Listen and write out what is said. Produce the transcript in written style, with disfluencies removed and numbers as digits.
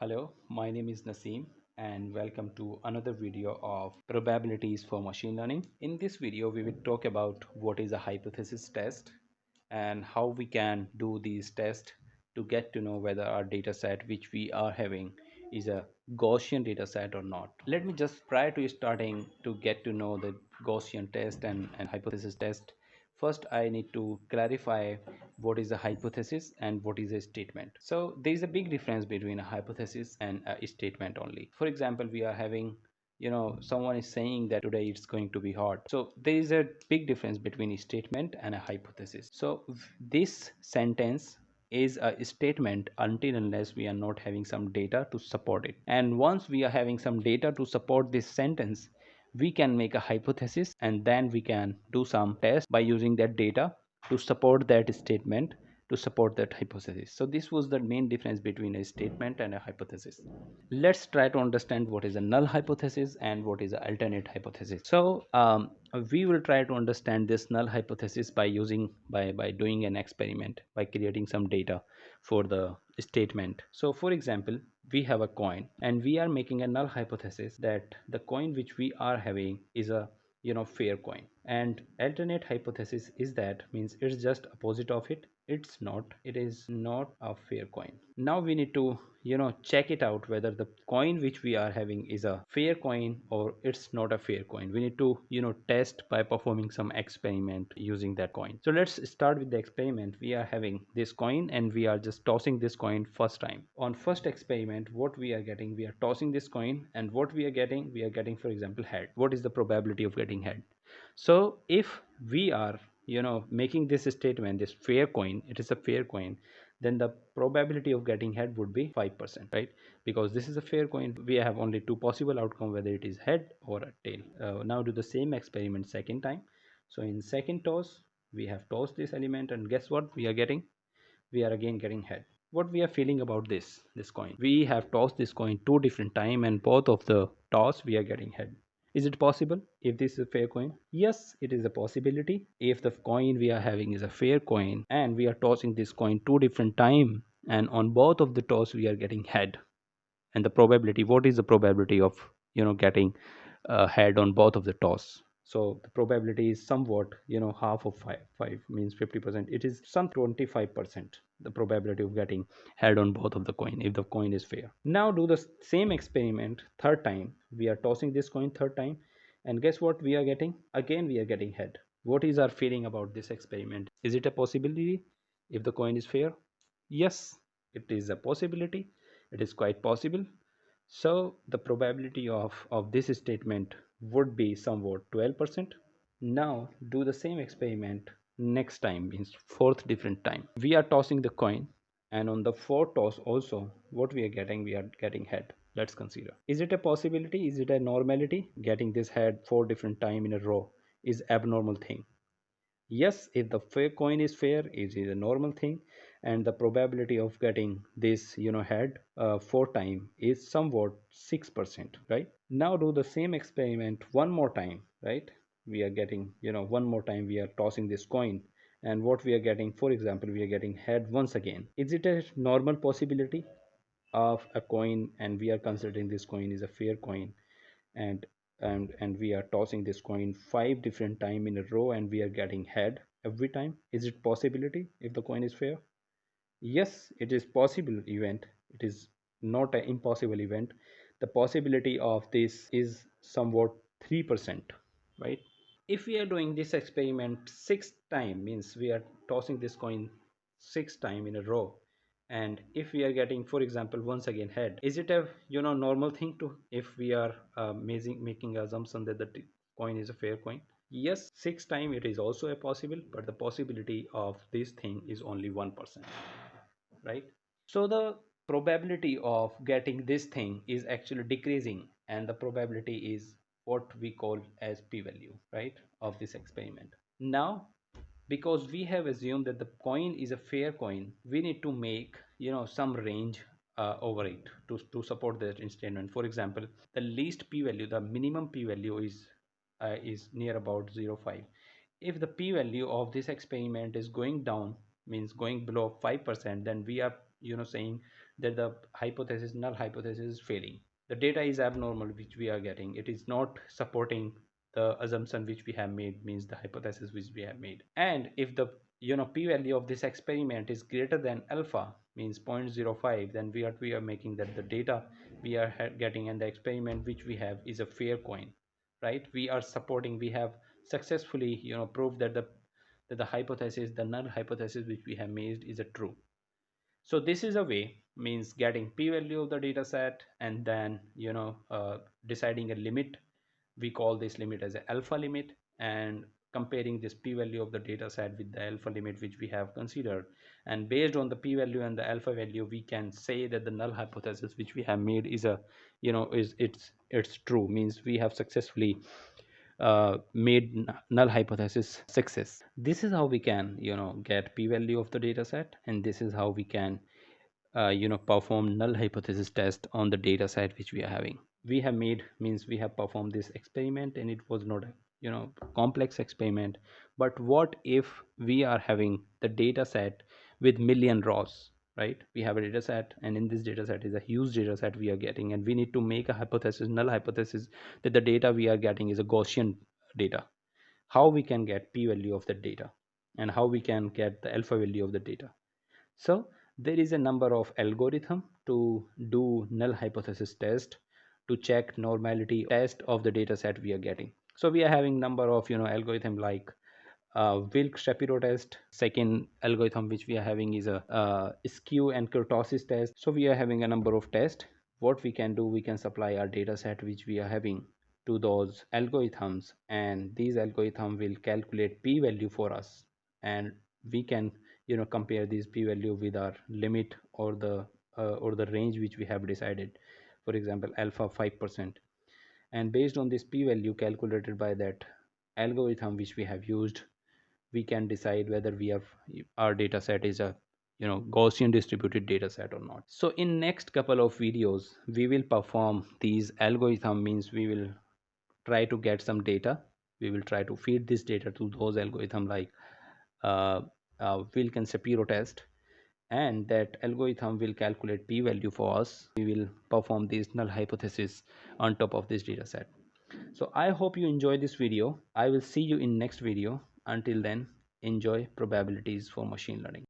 Hello, my name is Naseem and welcome to another video of probabilities for machine learning. In this video, we will talk about what is a hypothesis test and how we can do these tests to get to know whether our data set which we are having is a Gaussian data set or not. Let me just prior to starting to get to know the Gaussian test and hypothesis test. First, I need to clarify what is a hypothesis and what is a statement. So there is a big difference between a hypothesis and a statement only. For example, we are having someone is saying that today it's going to be hot, so there is a big difference between a statement and a hypothesis. So this sentence is a statement until unless we are not having some data to support it, and once we are having some data to support this sentence, we can make a hypothesis and then we can do some tests by using that data to support that statement, to support that hypothesis. So this was the main difference between a statement and a hypothesis. Let's try to understand what is a null hypothesis and what is an alternate hypothesis. So we will try to understand this null hypothesis by using by doing an experiment, by creating some data for the statement. So for example, we have a coin and we are making a null hypothesis that the coin which we are having is a fair coin, and alternate hypothesis is that means it's just opposite of it. It is not a fair coin. Now we need to check it out whether the coin which we are having is a fair coin or it's not a fair coin. We need to test by performing some experiment using that coin. So let's start with the experiment. We are having this coin and we are just tossing this coin first time. On first experiment, what we are getting, we are tossing this coin, and what we are getting, for example, head. What is the probability of getting head? So if we are making this statement, this fair coin, it is a fair coin, then the probability of getting head would be 5%, right? Because this is a fair coin, we have only two possible outcome, whether it is head or a tail. Now do the same experiment second time. So in second toss, we have tossed this element, and guess what we are getting? We are again getting head. What we are feeling about this coin, we have tossed this coin two different time, and both of the toss we are getting head. Is it possible if this is a fair coin? Yes, it is a possibility. If the coin we are having is a fair coin and we are tossing this coin two different time, and on both of the toss we are getting head, and the probability, what is the probability of getting head on both of the toss? So the probability is somewhat half of 5 means 50%. It is some 25% the probability of getting head on both of the coin if the coin is fair. Now do the same experiment third time. We are tossing this coin third time, and guess what we are getting? Again we are getting head. What is our feeling about this experiment? Is it a possibility if the coin is fair? Yes, it is a possibility. It is quite possible. So the probability of this statement would be somewhat 12%. Now do the same experiment next time, means fourth different time. We are tossing the coin, and on the fourth toss also what we are getting? We are getting head. Let's consider. Is it a possibility? Is it a normality? Getting this head four different time in a row is abnormal thing. Yes, if the fair coin is fair, it is a normal thing, and the probability of getting this head four time is somewhat 6%, right? Now do the same experiment one more time, right? We are getting one more time we are tossing this coin, and what we are getting, for example, we are getting head once again. Is it a normal possibility of a coin, and we are considering this coin is a fair coin, and and we are tossing this coin five different time in a row and we are getting head every time? Is it possibility if the coin is fair? Yes, it is possible event. It is not an impossible event. The possibility of this is somewhat 3%, right? If we are doing this experiment sixth time, means we are tossing this coin six time in a row, and if we are getting, for example, once again head, is it a normal thing to, if we are making assumption that the coin is a fair coin? Yes, six time it is also a possible, but the possibility of this thing is only 1%, right? So the probability of getting this thing is actually decreasing, and the probability is what we call as p-value, right, of this experiment. Now, because we have assumed that the coin is a fair coin, we need to make some range over it to support that statement. For example, the least p-value, the minimum p-value is near about 0.5. If the p-value of this experiment is going down, means going below 5%, then we are saying that the hypothesis, null hypothesis, is failing. The data is abnormal which we are getting. It is not supporting the assumption which we have made, means the hypothesis which we have made. And if the p-value of this experiment is greater than alpha, means 0.05, then we are making that the data we are getting and the experiment which we have is a fair coin, right? We are supporting, we have successfully proved that the hypothesis, the null hypothesis which we have made is a true. So this is a way, means getting p-value of the data set, and then deciding a limit. We call this limit as an alpha limit, and comparing this p-value of the data set with the alpha limit which we have considered, and based on the p-value and the alpha value, we can say that the null hypothesis which we have made is a is it's true, means we have successfully made null hypothesis success. This is how we can get p-value of the data set, and this is how we can perform null hypothesis test on the data set which we are having. We have made, means we have performed this experiment, and it was not a complex experiment. But what if we are having the data set with million rows, right? We have a data set, and in this data set is a huge data set we are getting, and we need to make a hypothesis, null hypothesis, that the data we are getting is a Gaussian data. How we can get p-value of the data, and how we can get the alpha value of the data? So there is a number of algorithm to do null hypothesis test, to check normality test of the data set we are getting. So we are having number of algorithm like Wilk-Shapiro test. Second algorithm which we are having is a skew and kurtosis test. So we are having a number of tests. What we can do, we can supply our data set which we are having to those algorithms, and these algorithm will calculate p-value for us, and we can compare this p-value with our limit, or the range which we have decided, for example alpha 5%. And based on this p-value calculated by that algorithm which we have used, we can decide whether our data set is a Gaussian distributed data set or not. So in next couple of videos we will perform these algorithm, means we will try to get some data. We will try to feed this data to those algorithm like uh, Wilk and Shapiro test, and that algorithm will calculate p-value for us. We will perform this null hypothesis on top of this data set. So I hope you enjoy this video. I will see you in next video. Until then, enjoy probabilities for machine learning.